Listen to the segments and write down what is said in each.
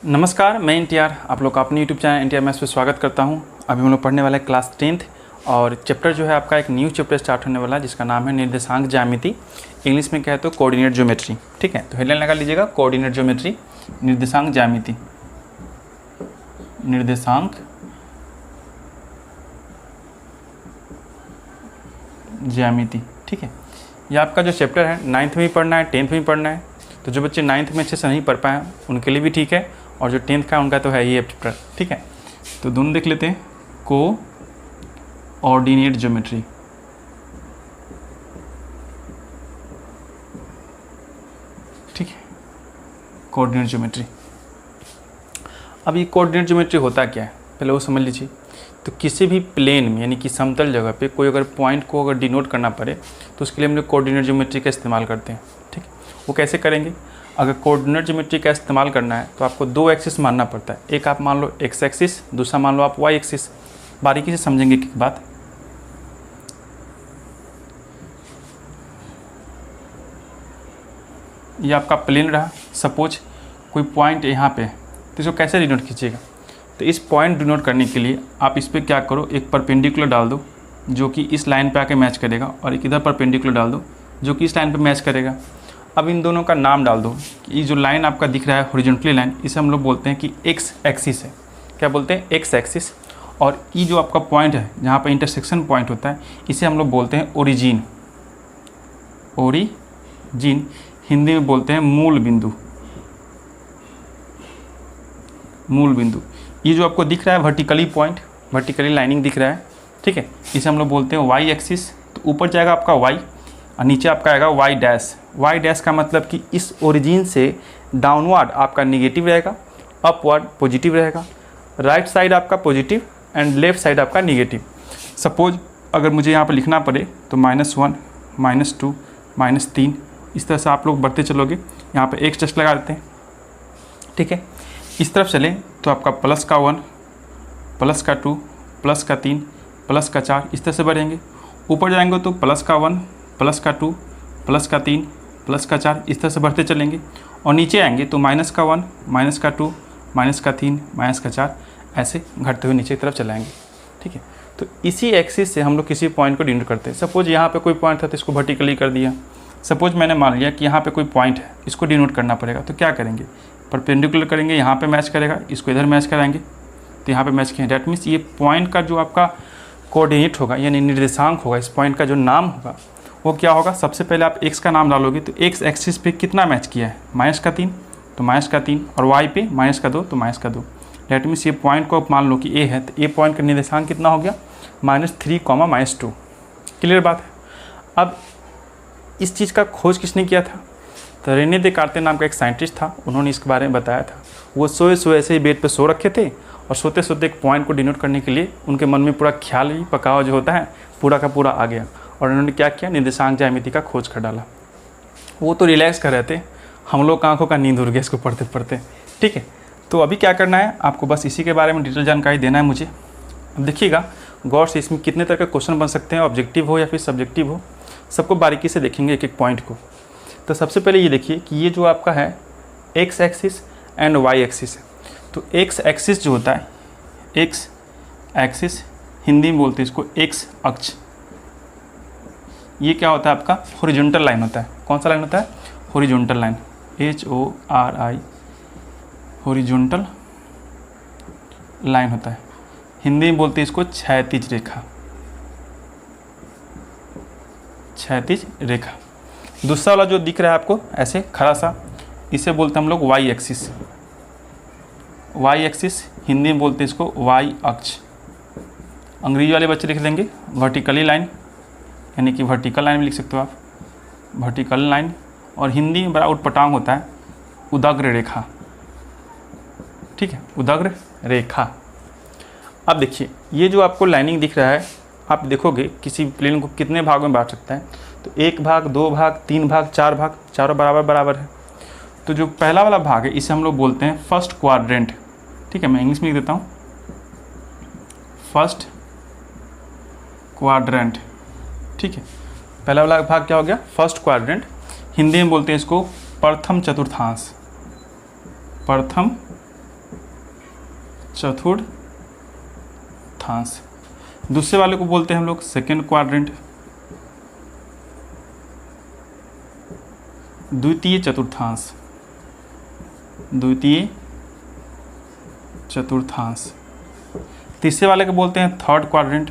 नमस्कार, मैं एनटीआर आप लोग का अपने यूट्यूब चैनल एनटीआर मैथ्स पे स्वागत करता हूं। अभी हम लोग पढ़ने वाले हैं क्लास 10th और चैप्टर जो है आपका एक न्यू चैप्टर स्टार्ट होने वाला है जिसका नाम है निर्देशांक ज्यामिति। इंग्लिश में क्या है तो कोऑर्डिनेट ज्योमेट्री। ठीक है, तो हेडलाइन लगा लीजिएगा कोऑर्डिनेट ज्योमेट्री, निर्देशांक ज्यामिति, निर्देशांक ज्यामिति। ठीक है, यह आपका जो चैप्टर है 9th में भी पढ़ना है, 10th में भी पढ़ना है। तो जो बच्चे 9th में अच्छे से नहीं पढ़ पाए उनके लिए भी ठीक है, और जो 10th का उनका तो है ही चैप्टर। ठीक है, तो दोनों देख लेते हैं। कोऑर्डिनेट ज्योमेट्री, ठीक है, कोऑर्डिनेट ज्योमेट्री। अब ये कोऑर्डिनेट ज्योमेट्री होता क्या है पहले वो समझ लीजिए। तो किसी भी प्लेन में यानी कि समतल जगह पे कोई अगर पॉइंट को अगर डिनोट करना पड़े तो उसके लिए हम लोग कोऑर्डिनेट ज्योमेट्री का इस्तेमाल करते हैं। ठीक है, वो कैसे करेंगे? अगर कोऑर्डिनेट ज्योमेट्री का इस्तेमाल करना है तो आपको दो एक्सिस मानना पड़ता है। एक आप मान लो एक्स एक्सिस, दूसरा मान लो आप वाई एक्सिस। बारीकी से समझेंगे एक बात। ये आपका प्लेन रहा, सपोज कोई पॉइंट यहाँ पे तो इसको कैसे डिनोट कीजिएगा? तो इस पॉइंट डिनोट करने के लिए आप इस पर क्या करो, एक परपेंडिकुलर डाल दो जो कि इस लाइन पे आके मैच करेगा, और एक इधर परपेंडिकुलर डाल दो जो कि इस लाइन पे मैच करेगा। अब इन दोनों का नाम डाल दो। ये जो लाइन आपका दिख रहा है हॉरिजॉन्टली लाइन, इसे हम लोग बोलते हैं कि एक्स एक्सिस है। क्या बोलते हैं? X axis. और ये जो आपका पॉइंट है जहाँ पर इंटरसेक्शन पॉइंट होता है इसे हम लोग बोलते हैं ओरिजिन। ओरिजिन हिंदी में बोलते हैं मूल बिंदु। मूल बिंदु ये जो आपको दिख रहा है वर्टिकली पॉइंट, वर्टिकली लाइनिंग दिख रहा है, ठीक है, इसे हम लोग बोलते हैं वाई एक्सिस। तो ऊपर जाएगा आपका वाई और नीचे आपका आएगा वाई डैश। वाई डैश का मतलब कि इस ओरिजिन से डाउनवर्ड आपका निगेटिव रहेगा, अपवर्ड पॉजिटिव रहेगा, राइट साइड आपका पॉजिटिव एंड लेफ्ट साइड आपका निगेटिव। सपोज अगर मुझे यहाँ पर लिखना पड़े तो -1, -2, -3 इस तरह से आप लोग बढ़ते चलोगे। यहाँ पर एक जस्ट लगा देते हैं। ठीक है, इस तरफ चले तो आपका +1, +2, +3, +4 इस तरह से बढ़ेंगे। ऊपर जाएंगे तो +1, +2, +3, +4 इस तरह से बढ़ते चलेंगे। और नीचे आएंगे तो -1, -2, -3, -4 ऐसे घटते हुए नीचे की तरफ चलाएंगे। ठीक है, तो इसी एक्सिस से हम लोग किसी पॉइंट को डिनोट करते हैं। सपोज यहाँ पे कोई पॉइंट था तो इसको वर्टिकली कर दिया। सपोज मैंने मान लिया कि यहाँ पे कोई पॉइंट है, इसको डिनोट करना पड़ेगा, तो क्या करेंगे? परपेंडिकुलर करेंगे, यहाँ पे मैच करेगा, इसको इधर मैच कराएंगे तो यहाँ पे मैच किए। डैट मीन्स ये पॉइंट का जो आपका कोऑर्डिनेट होगा यानी निर्देशांक होगा, इस पॉइंट का जो नाम होगा वो क्या होगा? सबसे पहले आप एक्स का नाम डालोगे तो एक्स एक्सिस पे कितना मैच किया है? -3 तो -3, और वाई पे -2 तो -2। डैट मीन्स ये पॉइंट को मान लो कि ए है तो ए पॉइंट का निर्देशांक कितना हो गया? -3, -2। क्लियर बात है? अब इस चीज़ का खोज किसने किया था? तो रेने देकार्ते नाम का एक साइंटिस्ट था, उन्होंने इसके बारे में बताया था। वो सोए ऐसे ही बेड पे सो रखे थे और सोते सोते एक पॉइंट को डिनोट करने के लिए उनके मन में पूरा ख्याल ही पकावा जो होता है पूरा का पूरा आ गया, और उन्होंने क्या किया? निर्देशांक ज्यामिति का खोज कर डाला। वो तो रिलैक्स कर रहे थे, हम लोग आंखों का नींद उड़ गया इसको पढ़ते पढ़ते। ठीक है, तो अभी क्या करना है आपको? बस इसी के बारे में डिटेल जानकारी देना है मुझे। अब देखिएगा गौर से, इसमें कितने तरह के क्वेश्चन बन सकते हैं, ऑब्जेक्टिव हो या फिर सब्जेक्टिव हो, सबको बारीकी से देखेंगे एक एक पॉइंट को। तो सबसे पहले ये देखिए कि ये जो आपका है X axis and Y axis है। तो एक्स एक्सिस जो होता है, एक्स एक्सिस हिंदी में बोलते हैं इसको एक्स अक्ष। ये क्या होता है? आपका हॉरिजॉन्टल लाइन होता है। कौन सा लाइन होता है? Horizontal line, HORI, horizontal line होता है। हिंदी में बोलते हैं इसको क्षैतिज रेखा, क्षैतिज रेखा। दूसरा वाला जो दिख रहा है आपको ऐसे खड़ा सा, इसे बोलते हैं हम लोग Y axis. Y axis Hindi में बोलते हैं इसको वाई अक्ष। अंग्रेजी वाले बच्चे लिख देंगे वर्टिकली लाइन, यानी कि वर्टिकल लाइन में लिख सकते हो आप, वर्टिकल लाइन। और हिंदी में बड़ा उटपटांग होता है उदग्र रेखा। ठीक है, उदग्र रेखा। अब देखिए ये जो आपको लाइनिंग दिख रहा है, आप देखोगे किसी प्लेन को कितने भागों में बांट सकता है? तो 1 भाग, 2 भाग, 3 भाग, 4 भाग, चारों बराबर बराबर है। तो जो पहला वाला भाग है इसे हम लोग बोलते हैं फर्स्ट क्वाड्रेंट। ठीक है, मैं इंग्लिश में लिख देता हूँ, फर्स्ट क्वाड्रेंट। ठीक है, पहला वाला भाग क्या हो गया? First quadrant. हिंदी में बोलते हैं इसको प्रथम चतुर्थांश, प्रथम चतुर्थांश। दूसरे वाले को बोलते हैं हम लोग सेकेंड क्वाड्रेंट, द्वितीय चतुर्थांश, द्वितीय चतुर्थांश। तीसरे वाले को बोलते हैं थर्ड क्वाड्रेंट,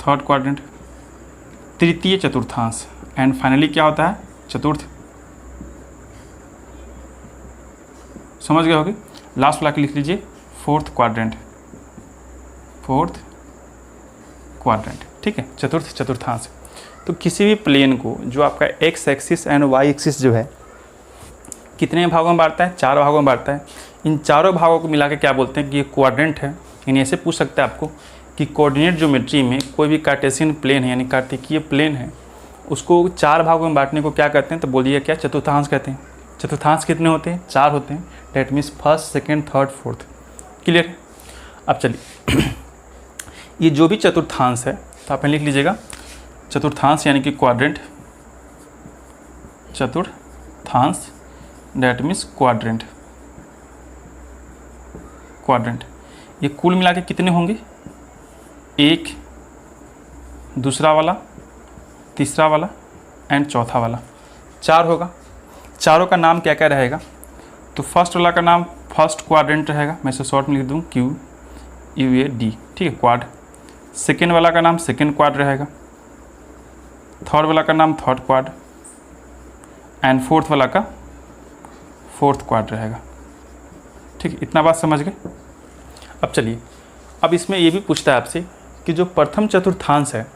थर्ड क्वाड्रेंट, तृतीय चतुर्थांश। एंड फाइनली क्या होता है? चतुर्थ। समझ गए होगे? लास्ट वाला के लिख लीजिए फोर्थ क्वाड्रेंट, फोर्थ क्वाड्रेंट। ठीक है, चतुर्थ चतुर्थांश। तो किसी भी प्लेन को जो आपका X axis and Y axis जो है कितने भागों में बांटता है? 4 भागों में बांटता है। इन चारों भागों को मिला के क्या बोलते हैं कि ये क्वाड्रेंट है। यानी ऐसे पूछ सकता है आपको कि कोऑर्डिनेट ज्योमेट्री में कोई भी कार्टेशियन प्लेन है यानी कार्तिकीय प्लेन है, उसको 4 भागों में बांटने को क्या कहते हैं? तो बोलिए क्या? चतुर्थांश कहते हैं। चतुर्थांश कितने होते हैं? 4 होते हैं। That means first, second, third, fourth. Clear? अब चलिए ये जो भी चतुर्थांश है तो आप लिख लीजिएगा चतुर्थांश यानी कि क्वाड्रेंट, चतुर्थांश डेट मीन्स क्वाड्रेंट, क्वाड्रेंट। ये कुल मिला के कितने होंगे? एक, दूसरा वाला, तीसरा वाला एंड चौथा वाला, 4 होगा। चारों का नाम क्या क्या रहेगा? तो फर्स्ट वाला का नाम फर्स्ट क्वाड्रेंट रहेगा, मैं इसे शॉर्ट में लिख दूँ QUAD। ठीक है, क्वाड। सेकेंड वाला का नाम सेकेंड क्वाड रहेगा, थर्ड वाला का नाम थर्ड क्वाड एंड फोर्थ वाला का फोर्थ क्वाड रहेगा। ठीक है, इतना बात समझ गए? अब चलिए, अब इसमें ये भी पूछता है आपसे कि जो प्रथम चतुर्थांश है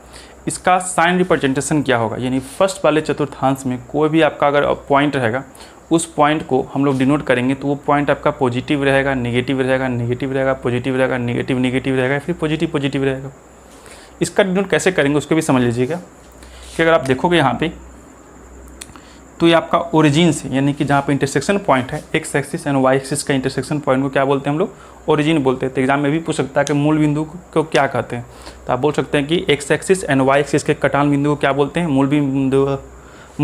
इसका साइन रिप्रेजेंटेशन क्या होगा। यानी फर्स्ट वाले चतुर्थांश में कोई भी आपका अगर पॉइंट रहेगा, उस पॉइंट को हम लोग डिनोट करेंगे तो वो पॉइंट आपका पॉजिटिव रहेगा, नेगेटिव रहेगा, नेगेटिव रहेगा, पॉजिटिव रहेगा, नेगेटिव नेगेटिव रहेगा, फिर पॉजिटिव पॉजिटिव रहेगा। इसका डिनोट कैसे करेंगे उसको भी समझ लीजिएगा कि अगर आप देखोगे यहाँ पे तो ये आपका ओरिजिन से यानी कि जहाँ पे इंटरसेक्शन पॉइंट है X axis and Y axis का इंटरसेक्शन पॉइंट को क्या बोलते हैं हम लोग? ओरिजिन बोलते हैं। तो एग्जाम में भी पूछ सकता है कि मूल बिंदु को क्या कहते हैं। तो आप बोल सकते हैं कि X axis and Y axis के कटान बिंदु को क्या बोलते हैं? मूल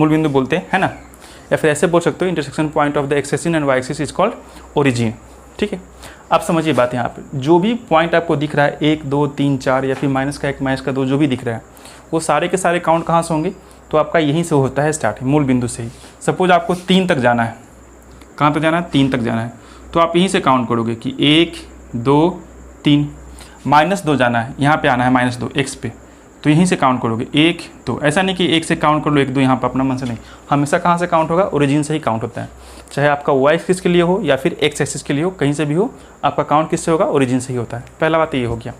बिंदु बोलते हैं, है ना। या फिर ऐसे बोल सकते हो intersection point of the X axis and Y axis is called origin. ठीक है, आप समझिए बात यहाँ पे। जो भी पॉइंट आपको दिख रहा है 1 2 3 4 या फिर माइनस का 1 माइनस का 2 जो भी दिख रहा है वो सारे के सारे काउंट कहाँ से होंगे? तो आपका यहीं से होता है स्टार्ट, मूल बिंदु से ही। सपोज आपको 3 तक जाना है, कहाँ तक जाना है? 3 तक जाना है, तो आप यहीं से काउंट करोगे कि 1 2 3। -2 जाना है, यहाँ पे आना है -2 एक्स पे, तो यहीं से काउंट करोगे 1 2। ऐसा नहीं कि 1 से काउंट कर लो 1 2 यहाँ पर अपना मन से नहीं, हमेशा कहाँ से काउंट होगा? ओरिजिन से ही काउंट होता है। चाहे आपका वाई एक्सिस के लिए हो या फिर एक्स एक्सिस के लिए हो, कहीं से भी हो, आपका काउंट किससे होगा? ओरिजिन से ही होता है। पहला बात ये हो गया।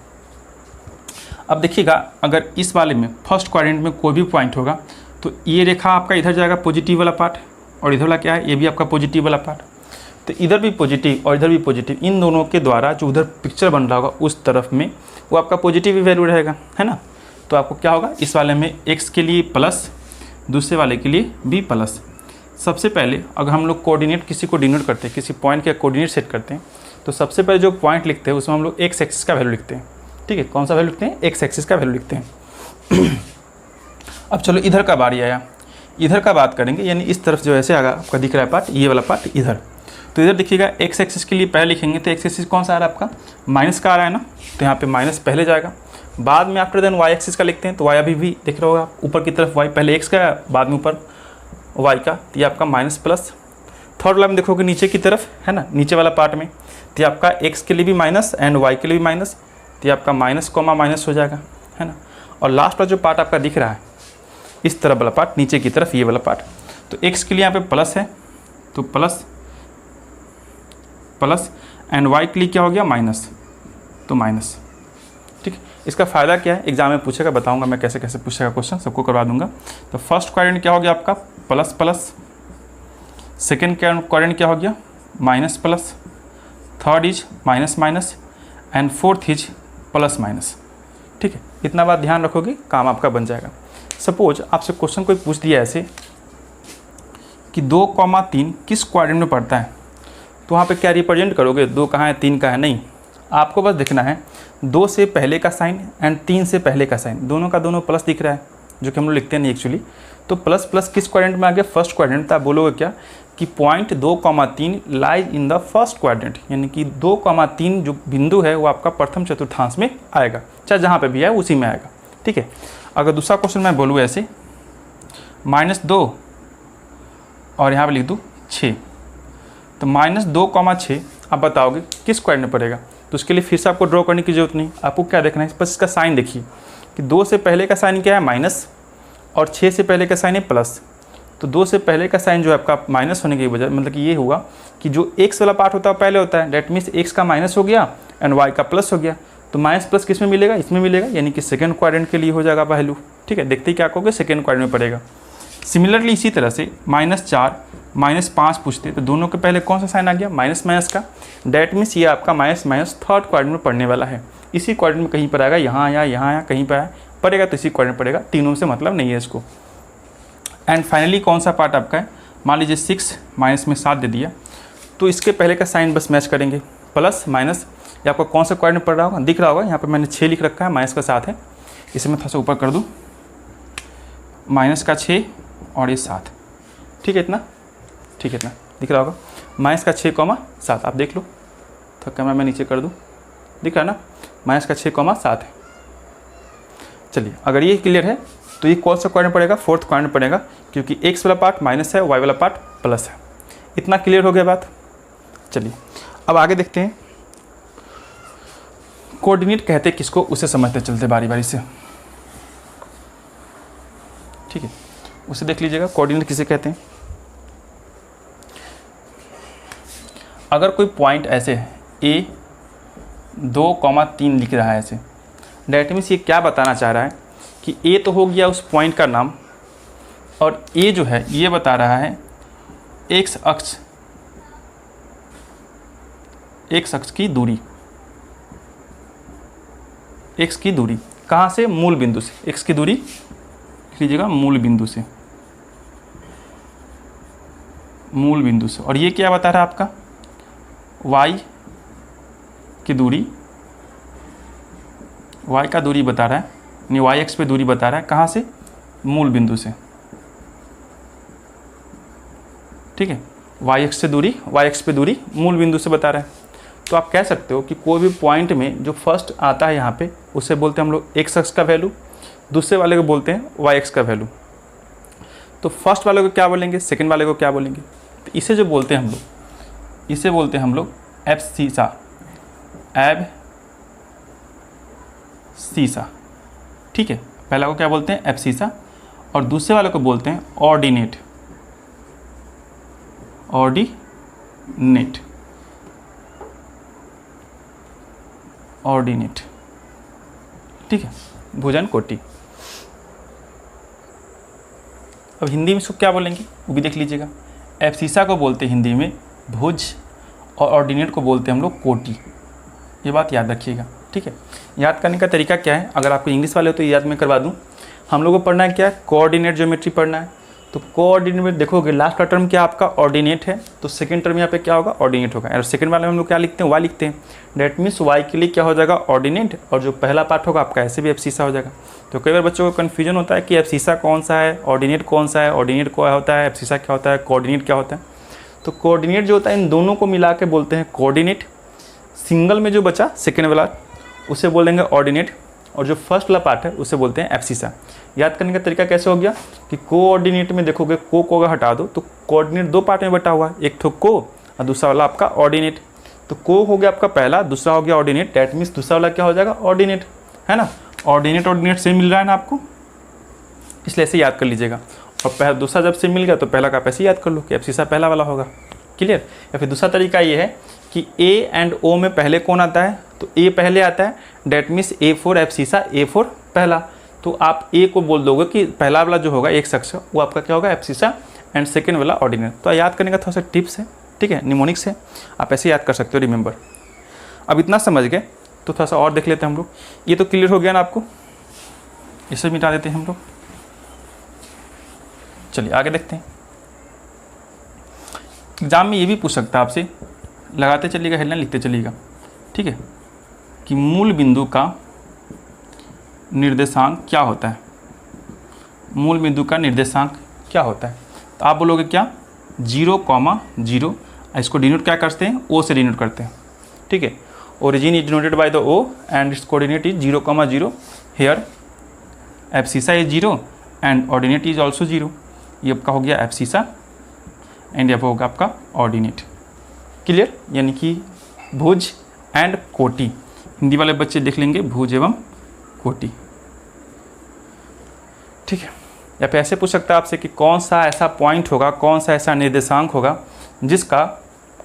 अब देखिएगा, अगर इस वाले में फर्स्ट क्वाड्रेंट में कोई भी पॉइंट होगा तो ये रेखा आपका इधर जाएगा पॉजिटिव वाला पार्ट, और इधर वाला क्या है? ये भी आपका पॉजिटिव वाला पार्ट। तो इधर भी पॉजिटिव और इधर भी पॉजिटिव, इन दोनों के द्वारा जो उधर पिक्चर बन रहा होगा उस तरफ में वो आपका पॉजिटिव ही वैल्यू रहेगा, है ना। तो आपको क्या होगा? इस वाले में x के लिए प्लस, दूसरे वाले के लिए भी प्लस। सबसे पहले अगर हम लोग कोऑर्डिनेट किसी को डिनोट करते हैं, किसी पॉइंट का कोऑर्डिनेट सेट करते हैं, तो सबसे पहले जो पॉइंट लिखते हैं उसमें हम लोग एक्स एक्सिस का वैल्यू लिखते हैं। ठीक है, कौन सा वैल्यू लिखते हैं? एक्स एक्सिस का वैल्यू लिखते हैं। अब चलो इधर का बारी आया, इधर का बात करेंगे। यानी इस तरफ जो ऐसे आगा आपका दिख रहा है पार्ट, ये वाला पार्ट इधर। तो इधर देखिएगा एक्स एक्सिस के लिए पहले लिखेंगे तो एक्स एक्सिस कौन सा आ रहा है आपका? माइनस का आ रहा है ना, तो यहाँ पे माइनस पहले जाएगा। बाद में आफ्टर देन वाई एक्सिस का लिखते हैं, तो वाई अभी भी दिख रहा होगा ऊपर की तरफ, वाई पहले एक्स का बाद में ऊपर वाई का, तो ये आपका माइनस प्लस। थर्ड वाला में देखोगे नीचे की तरफ, है ना, नीचे वाला पार्ट में, तो आपका एक्स के लिए भी माइनस एंड वाई के लिए भी माइनस, तो आपका माइनस कॉमा माइनस हो जाएगा, है ना। और लास्ट वाला जो पार्ट आपका दिख रहा है इस तरफ वाला पार्ट, नीचे की तरफ ये वाला पार्ट, तो एक्स के लिए यहाँ पे प्लस है तो प्लस प्लस, एंड वाई के लिए क्या हो गया? माइनस, तो माइनस। ठीक है, इसका फ़ायदा क्या है? एग्जाम में पूछेगा, बताऊंगा मैं कैसे कैसे पूछेगा क्वेश्चन, सबको करवा दूंगा। तो फर्स्ट क्वाड्रेंट क्या हो गया आपका? Plus plus. सेकेंड क्वाड्रेंट क्या हो गया? Minus plus. Third is minus minus and fourth is plus minus. ठीक है, इतना बात ध्यान रखोगे, काम आपका बन जाएगा। सपोज आपसे क्वेश्चन कोई पूछ दिया ऐसे कि 2,3 किस क्वाड्रेंट में पड़ता है, तो वहाँ पे क्या रिप्रेजेंट करोगे? 2 कहाँ है 3 का है? नहीं, आपको बस देखना है 2 से पहले का साइन एंड 3 से पहले का साइन, दोनों का दोनों प्लस दिख रहा है, जो कि हम लोग लिखते हैं नहीं एक्चुअली। तो प्लस प्लस किस क्वाड्रेंट में आ गया, फर्स्ट क्वाड्रेंट। तो आप बोलोगे क्या कि point 2,3 lies in the first quadrant, यानी कि 2,3 जो बिंदु है वो आपका प्रथम चतुर्थांश में आएगा, चाहे जहाँ पे भी है उसी में आएगा, ठीक है। अगर दूसरा क्वेश्चन मैं बोलूँ ऐसे -2 और यहाँ पे लिख दूँ 6, तो -2,6 आप बताओगे किस क्वाड्रेंट में पड़ेगा। तो उसके लिए फिर से आपको ड्रॉ करने की जरूरत नहीं, आपको क्या देखना है, बस इसका साइन देखिए कि 2 से पहले का साइन क्या है माइनस और 6 से पहले का साइन है प्लस। तो 2 से पहले का साइन जो है आपका माइनस होने की वजह मतलब कि ये होगा कि जो x वाला पार्ट होता है पहले होता है, डेट मीन्स x का माइनस हो गया एंड y का प्लस हो गया। तो माइनस प्लस किस में मिलेगा, इसमें मिलेगा, यानी कि सेकंड क्वाड्रेंट के लिए हो जाएगा वैल्यू, ठीक है। देखते ही क्या कहोगे, सेकंड क्वाड्रेंट में पड़ेगा। सिमिलरली इसी तरह से -4 -5 पूछते तो दोनों के पहले कौन सा साइन आ गया, माइनस माइनस का, डेट मीन्स ये आपका माइनस माइनस थर्ड क्वाड्रेंट में पड़ने वाला है। इसी क्वाड्रेंट में कहीं पर आएगा, यहाँ आया कहीं पर आया पड़ेगा, तो इसी क्वाड्रेंट पड़ेगा, तीनों से मतलब नहीं है इसको। एंड फाइनली कौन सा पार्ट आपका है, मान लीजिए 6 माइनस में 7 दे दिया, तो इसके पहले का साइन बस मैच करेंगे, प्लस माइनस, ये आपका कौन सा क्वाड्रेंट पड़ रहा होगा, दिख रहा होगा यहाँ पे मैंने 6 लिख रखा है, माइनस का 7 है, इसे मैं थोड़ा सा ऊपर कर दूँ, माइनस का 6 और ये 7, ठीक है, इतना ठीक है, इतना दिख रहा होगा, माइनस का 6,7 आप देख लो, तो कैमरा मैं नीचे कर दूँ, दिख रहा है ना, माइनस का 6,7 है। चलिए अगर ये क्लियर है तो ये कौन सा क्वाड्रेंट पड़ेगा, फोर्थ क्वाड्रेंट पड़ेगा, क्योंकि x वाला पार्ट माइनस है, y वाला पार्ट प्लस है। इतना क्लियर हो गया बात। चलिए अब आगे देखते हैं, कोऑर्डिनेट कहते किसको उसे समझते चलते बारी बारी से, ठीक है, उसे देख लीजिएगा कोऑर्डिनेट किसे कहते हैं। अगर कोई पॉइंट ऐसे है a 2,3 लिख रहा है ऐसे, डेट मीन्स ये क्या बताना चाह रहा है कि a तो हो गया उस पॉइंट का नाम, और a जो है ये बता रहा है x अक्ष की दूरी, x की दूरी कहाँ से, मूल बिंदु से, x की दूरी लिख लीजिएगा मूल बिंदु से, मूल बिंदु से। और ये क्या बता रहा है आपका, y की दूरी, y का दूरी बता रहा है, यानी y एक्स पे दूरी बता रहा है, कहाँ से, मूल बिंदु से, ठीक है, y एक्स से दूरी, y एक्स पे दूरी मूल बिंदु से बता रहा है। तो आप कह सकते हो कि कोई भी पॉइंट में जो फर्स्ट आता है यहाँ पे उसे बोलते हैं हम लोग x अक्ष का वैल्यू, दूसरे वाले को बोलते हैं y एक्स का वैल्यू। तो फर्स्ट वाले को क्या बोलेंगे, सेकंड वाले को क्या बोलेंगे, तो इसे जो बोलते हैं हम लोग, इसे बोलते हैं हम लोग एब्सीसा, एब्सीसा, ठीक है। पहला को क्या बोलते हैं, एब्सीसा, और दूसरे वाले को बोलते हैं ऑर्डिनेट, ऑर्डिनेट, ऑर्डिनेट, ठीक है, भुजन कोटि। अब हिंदी में इसको क्या बोलेंगे वो भी देख लीजिएगा, एब्सीसा को बोलते हैं हिंदी में भुज, और ऑर्डिनेट को बोलते हैं हम लोग कोटि। ये बात याद रखिएगा, ठीक है। याद करने का तरीका क्या है, अगर आपको इंग्लिश वाले हो तो याद मैं करवा दूं, हम लोगों को पढ़ना है क्या, कोऑर्डिनेट ज्योमेट्री पढ़ना है। तो कोऑर्डिनेट में देखोगे लास्ट का टर्म क्या आपका ऑर्डिनेट है, तो सेकंड टर्म यहाँ पे क्या होगा, ऑर्डिनेट होगा। और सेकंड वाले में हम लोग क्या लिखते हैं, वाई लिखते हैं, डेट मीन्स वाई के लिए क्या हो जाएगा, ऑर्डिनेट, और जो पहला पार्ट होगा आपका ऐसे भी एब्सीसा हो जाएगा। तो कई बार बच्चों को कन्फ्यूजन होता है कि एब्सीसा कौन सा है, ऑर्डिनेट कौन सा है, ऑर्डिनेट क्या होता है, एब्सीसा क्या होता है, कोऑर्डिनेट क्या होता है। तो कोऑर्डिनेट जो होता है इन दोनों को मिला के बोलते हैं कोऑर्डिनेट, सिंगल में जो बचा सेकेंड वाला उसे बोलेंगे ऑर्डिनेट, और जो फर्स्ट वाला पार्ट है उसे बोलते हैं एब्सीसा। याद करने का तरीका कैसे हो गया कि कोऑर्डिनेट में देखोगे को अगर हटा दो तो कोऑर्डिनेट दो पार्ट में बटा हुआ है, एक तो को और दूसरा वाला आपका ऑर्डिनेट। तो को हो गया आपका पहला, दूसरा हो गया ऑर्डिनेट, डेट मीन्स दूसरा वाला क्या हो जाएगा, ऑर्डिनेट, है ना। ऑर्डिनेट ऑर्डिनेट से मिल रहा है ना आपको, इसलिए ऐसे याद कर लीजिएगा। और पहला दूसरा जब से मिल गया तो पहला का पैसे याद कर लो कि एब्सीसा पहला वाला होगा, क्लियर। या फिर दूसरा तरीका ये है कि ए एंड ओ में पहले कौन आता है, तो ए पहले आता है, that means A for abscissa, A for पहला। तो आप ए को बोल दोगे कि पहला वाला जो होगा एक अक्ष वो आपका क्या होगा, एब्सीसा, एंड सेकेंड वाला ऑर्डिनेट। तो याद करने का थोड़ा सा टिप्स है, ठीक है, निमोनिक्स है, आप ऐसे याद कर सकते हो, रिमेंबर। अब इतना समझ गए तो थोड़ा सा और देख लेते हैं हम लोग। ये तो क्लियर हो गया ना आपको, इसे मिटा देते हैं हम लोग। चलिए आगे देखते हैं। एग्जाम में ये भी पूछ सकता है आपसे, लगाते चलिएगा, हेडलाइन लिखते चलिएगा, ठीक है, कि मूल बिंदु का निर्देशांक क्या होता है। मूल बिंदु का निर्देशांक क्या होता है? तो आप बोलोगे क्या 0,0, इसको डिनोट क्या करते हैं ओ से डिनोट करते हैं, ठीक है। Origin is denoted by the O and its coordinate is 0,0। Here abscissa is 0 and ordinate is also 0। ये आपका हो गया एब्सिसा एंड ये होगा आपका ऑर्डिनेट। क्लियर? यानी कि भुज एंड कोटि, हिंदी वाले बच्चे देख लेंगे भुज एवं कोटि, ठीक है। या फिर ऐसे पूछ सकता है आपसे कि कौन सा ऐसा पॉइंट होगा, कौन सा ऐसा निर्देशांक होगा जिसका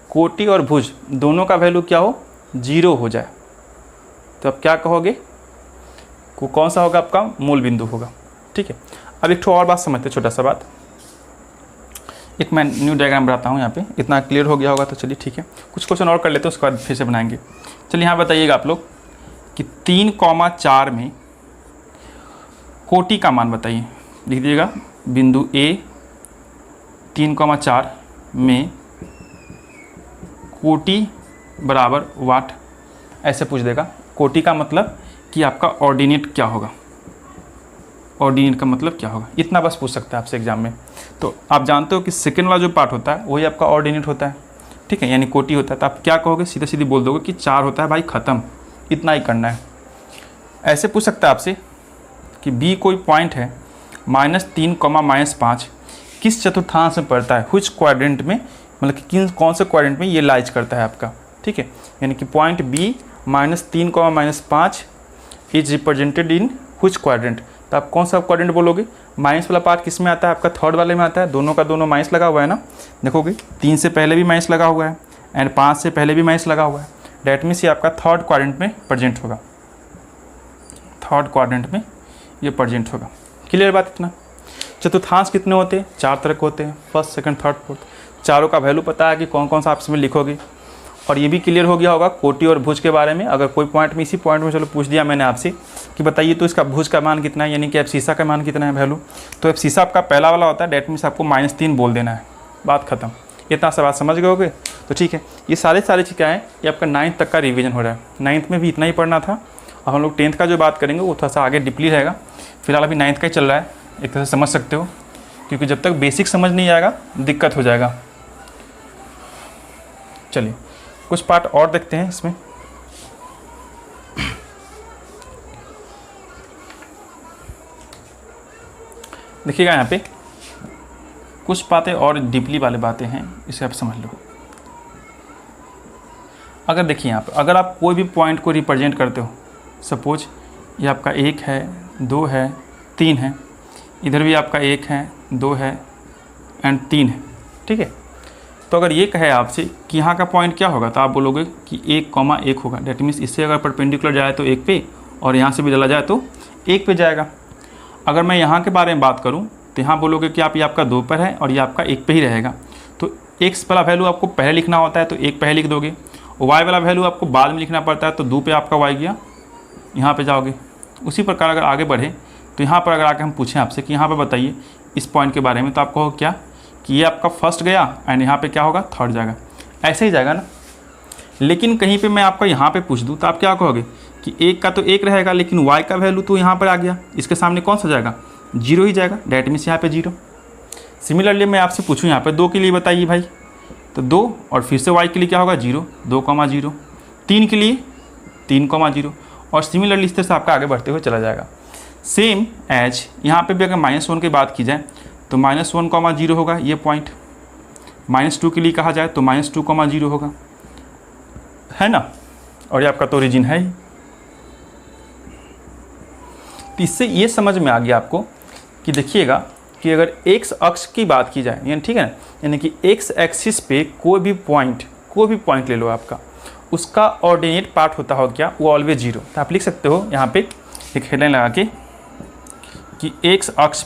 कोटि और भुज दोनों का वैल्यू क्या हो 0 हो जाए। तो आप क्या कहोगे, कौन सा होगा आपका मूल बिंदु होगा, ठीक है। अब एक और बात समझते, छोटा सा बात, एक मैं न्यू डायग्राम बनाता हूँ यहाँ पे, इतना क्लियर हो गया होगा तो चलिए ठीक है। कुछ क्वेश्चन और कर लेते हैं, उसके बाद फिर से बनाएंगे। चलिए यहाँ बताइएगा आप लोग कि 3,4 में कोटि का मान बताइए। लिख दीजिएगा बिंदु ए 3,4 में कोटि बराबर वाट, ऐसे पूछ देगा। कोटि का मतलब कि आपका ऑर्डिनेट क्या होगा, ऑर्डिनेट का मतलब क्या होगा, इतना बस पूछ सकता है आपसे एग्जाम में। तो आप जानते हो कि सेकेंड वाला जो पार्ट होता है वही आपका ऑर्डिनेट होता है, ठीक है, यानी कोटि होता है। तो आप क्या कहोगे, सीधे सीधे बोल दोगे कि 4 होता है भाई, ख़त्म, इतना ही करना है। ऐसे पूछ सकता है आपसे कि बी कोई पॉइंट है -3, -5 किस चतुर्थांश में पड़ता है, व्हिच क्वाड्रेंट में, मतलब कि कौन से क्वाड्रेंट में ये लाइज करता है आपका, ठीक है। यानी कि point B -3, -5 is represented in which quadrant. तो आप कौन सा क्वाड्रेंट बोलोगे, माइनस वाला पार्ट किस में आता है आपका, थर्ड वाले में आता है। दोनों का दोनों माइनस लगा हुआ है ना, देखोगे 3 से पहले भी माइनस लगा हुआ है एंड 5 से पहले भी माइनस लगा हुआ है। डैट मीन्स ये आपका थर्ड क्वाड्रेंट में प्रेजेंट होगा, थर्ड क्वाड्रेंट में ये प्रेजेंट होगा। क्लियर बात इतना? चतुर्थांश कितने होते हैं, 4 तरह के होते हैं, फर्स्ट, सेकंड, थर्ड, फोर्थ। चारों का वैल्यू पता है कि कौन कौन सा आप इसमें लिखोगे। और ये भी क्लियर हो गया होगा कोटि और भुज के बारे में। अगर कोई पॉइंट में, इसी पॉइंट में चलो पूछ दिया मैंने आपसे कि बताइए तो इसका भुज का मान कितना है, यानी कि एब्सिसा का मान कितना है वैल्यू, तो एब्सिसा आपका पहला वाला होता है, डैट मीन्स आपको -3 बोल देना है, बात खत्म। इतना सा बात समझ गए होगे तो ठीक है। ये सारी चीज़ क्या है, ये आपका 9th तक का रिवीजन हो रहा है। 9th में भी इतना ही पढ़ना था। अब हम लोग 10th का जो बात करेंगे वो थोड़ा सा आगे डीपली रहेगा। फिलहाल अभी 9th का ही चल रहा है, एक तरह से समझ सकते हो, क्योंकि जब तक बेसिक समझ नहीं आएगा दिक्कत हो जाएगा। चलिए कुछ पार्ट और देखते हैं इसमें। देखिएगा यहाँ पे कुछ बातें और डीपली वाले बातें हैं, इसे आप समझ लो। अगर देखिए यहाँ पे, अगर आप कोई भी पॉइंट को रिप्रेजेंट करते हो, सपोज ये आपका 1 है, 2 है, 3 है, इधर भी आपका 1 है, 2 है एंड 3 है, ठीक है। तो अगर ये कहे आपसे कि यहाँ का पॉइंट क्या होगा, तो आप बोलोगे कि 1,1 होगा। डेट मीन्स इससे अगर परपेंडिकुलर जाए तो 1 पे, और यहाँ से भी चला जाए तो 1 पे जाएगा। अगर मैं यहाँ के बारे में बात करूँ तो यहाँ बोलोगे कि आप ये आपका 2 पर है और ये आपका 1 पे ही रहेगा। तो x वाला वैल्यू आपको पहले लिखना होता है तो 1 पहले लिख दोगे, y वाला वैल्यू आपको बाद में लिखना पड़ता है, तो 2 पे आपका y गया, यहाँ पे जाओगे। उसी प्रकार अगर आगे बढ़े तो यहाँ पर अगर आके हम पूछें आपसे कि यहाँ पर बताइए इस पॉइंट के बारे में, तो आप कहो क्या कि ये आपका फर्स्ट गया एंड यहाँ पे क्या होगा, थर्ड जाएगा, ऐसे ही जाएगा ना। लेकिन कहीं पे मैं आपको यहाँ पे पूछ दूँ तो आप क्या कहोगे कि 1 का तो 1 रहेगा, लेकिन y का वैल्यू तो यहाँ पर आ गया, इसके सामने कौन सा जाएगा, 0 ही जाएगा। डैट मीन्स यहाँ पे 0। सिमिलरली मैं आपसे पूछूँ यहाँ पे 2 के लिए बताइए भाई, तो 2 और फिर से y के लिए क्या होगा 0, 2,0, 3 के लिए 3,0, और सिमिलरली इस तरह से आपका आगे बढ़ते हुए चला जाएगा। सेम एज यहाँ पे भी अगर -1 की बात की जाए तो -1,0 होगा ये पॉइंट। -2 के लिए कहा जाए तो -2,0 होगा, है ना। और ये आपका तो ओरिजिन है ही। तो इससे ये समझ में आ गया आपको कि देखिएगा कि अगर x अक्ष की बात की जाए, यानी ठीक है ना, यानी कि x एक्सिस पे कोई भी पॉइंट ले लो आपका, उसका ऑर्डिनेट पार्ट होता हो क्या, वो ऑलवेज 0। तो आप लिख सकते हो यहाँ पे एक हेडलाइन लगा के कि x अक्ष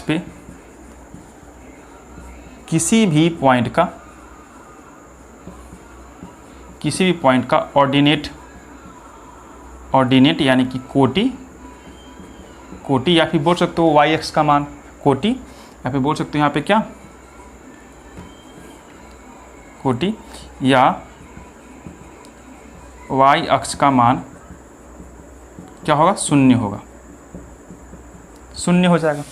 पे किसी भी पॉइंट का ऑर्डिनेट यानी कि कोटि या फिर बोल सकते हो y अक्ष का मान कोटि, या फिर बोल सकते हो यहाँ पे क्या कोटि, या y अक्ष का मान क्या होगा, 0 होगा। 0 हो जाएगा।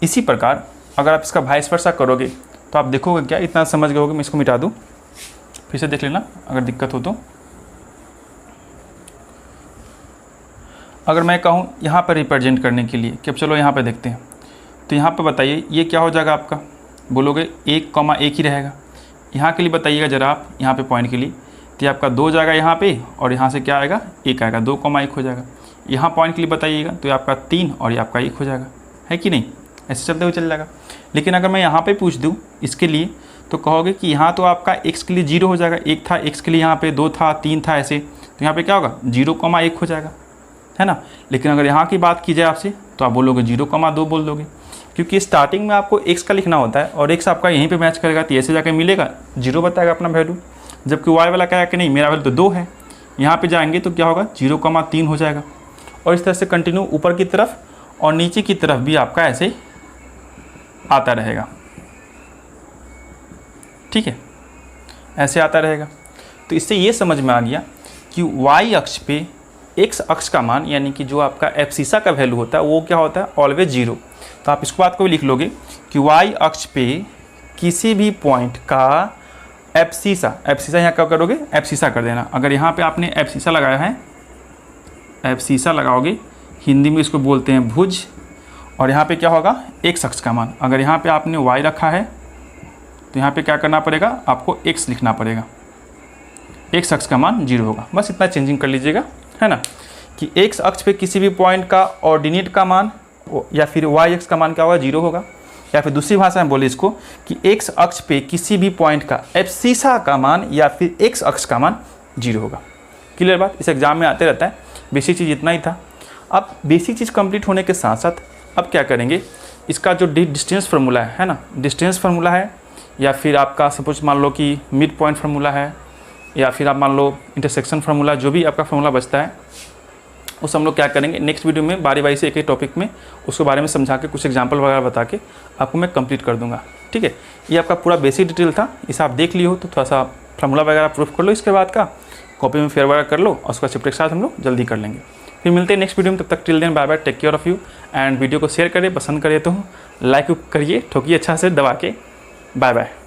इसी प्रकार अगर आप इसका वाइस वर्सा करोगे तो आप देखोगे क्या, इतना समझ गए होगे, मैं इसको मिटा दूँ, फिर से देख लेना अगर दिक्कत हो तो। अगर मैं कहूँ यहाँ पर रिप्रेजेंट करने के लिए कि अब चलो यहाँ पे देखते हैं, तो यहाँ पे बताइए ये क्या हो जाएगा आपका, बोलोगे 1,1 ही रहेगा। यहाँ के लिए बताइएगा ज़रा आप, यहाँ पे पॉइंट के लिए, तो ये आपका 2 जाएगा यहाँ पे, और यहाँ से क्या आएगा 1 आएगा, 2,1 हो जाएगा। यहाँ पॉइंट के लिए बताइएगा तो ये आपका 3 और ये आपका 1 हो जाएगा, है कि नहीं, ऐसे चलते हुए चल जाएगा। लेकिन अगर मैं यहाँ पे पूछ दूँ इसके लिए, तो कहोगे कि यहाँ तो आपका x के लिए 0 हो जाएगा, 1 था, x के लिए यहाँ पे 2 था, 3 था, ऐसे, तो यहाँ पे क्या होगा 0,1 हो जाएगा, है ना। लेकिन अगर यहाँ की बात की जाए आपसे तो आप बोलोगे 0,2 बोल दोगे, क्योंकि स्टार्टिंग में आपको x का लिखना होता है और x आपका यहीं पे मैच करेगा, तो ऐसे जाके मिलेगा 0 बताएगा अपना वैल्यू। जबकि y वाला कहेगा कि नहीं मेरा वैल्यू तो 2 है, यहाँ पे जाएंगे तो क्या होगा 0,3 हो जाएगा। और इस तरह से कंटिन्यू ऊपर की तरफ और नीचे की तरफ भी आपका ऐसे आता रहेगा, ठीक है, ऐसे आता रहेगा। तो इससे ये समझ में आ गया कि y अक्ष पे x अक्ष का मान, यानी कि जो आपका एब्सिसा का वैल्यू होता है वो क्या होता है, ऑलवेज 0। तो आप इसको बात को भी लिख लोगे कि y अक्ष पे किसी भी पॉइंट का एब्सिसा, एब्सिसा यहाँ क्या करोगे, एब्सिसा कर देना। अगर यहाँ पे आपने एब्सिसा लगाया है, एब्सिसा लगाओगे, हिंदी में इसको बोलते हैं भुज, और यहाँ पे क्या होगा x अक्ष का मान। अगर यहाँ पे आपने y रखा है तो यहाँ पे क्या करना पड़ेगा, आपको x लिखना पड़ेगा, x अक्ष का मान 0 होगा। बस इतना चेंजिंग कर लीजिएगा, है ना, कि x अक्ष पे किसी भी पॉइंट का ऑर्डिनेट का मान या फिर y अक्ष का मान क्या होगा 0 होगा, या फिर दूसरी भाषा में बोले इसको कि x अक्ष पे किसी भी पॉइंट का एब्सिसा का मान या फिर x अक्ष का मान 0 होगा। क्लियर बात, इस एग्जाम में आते रहता है। बेसिक चीज़ इतना ही था। अब बेसिक चीज़ कंप्लीट होने के साथ साथ अब क्या करेंगे, इसका जो डिस्टेंस फार्मूला है ना, डिस्टेंस फार्मूला है, या फिर आपका सपोज मान लो कि मिड पॉइंट फार्मूला है, या फिर आप मान लो इंटरसेक्शन फार्मूला, जो भी आपका फार्मूला बचता है उस हम लोग क्या करेंगे नेक्स्ट वीडियो में बारी बारी से एक एक टॉपिक में उसके बारे में समझा के कुछ एग्जांपल वगैरह बता के आपको मैं कंप्लीट कर दूंगा, ठीक है। ये आपका पूरा बेसिक डिटेल था, इसे आप देख लियो तो थोड़ा सा फार्मूला वगैरह प्रूफ कर लो, इसके बाद का कॉपी में फेयर वगैरह कर लो, और उसका चैप्टर के साथ हम लोग जल्दी कर लेंगे। फिर मिलते हैं नेक्स्ट वीडियो में, तब तक till then bye bye, take care of you. And video को शेयर करें, पसंद करिए तो लाइक करिए, ठोकिए अच्छा से दबा के। Bye bye.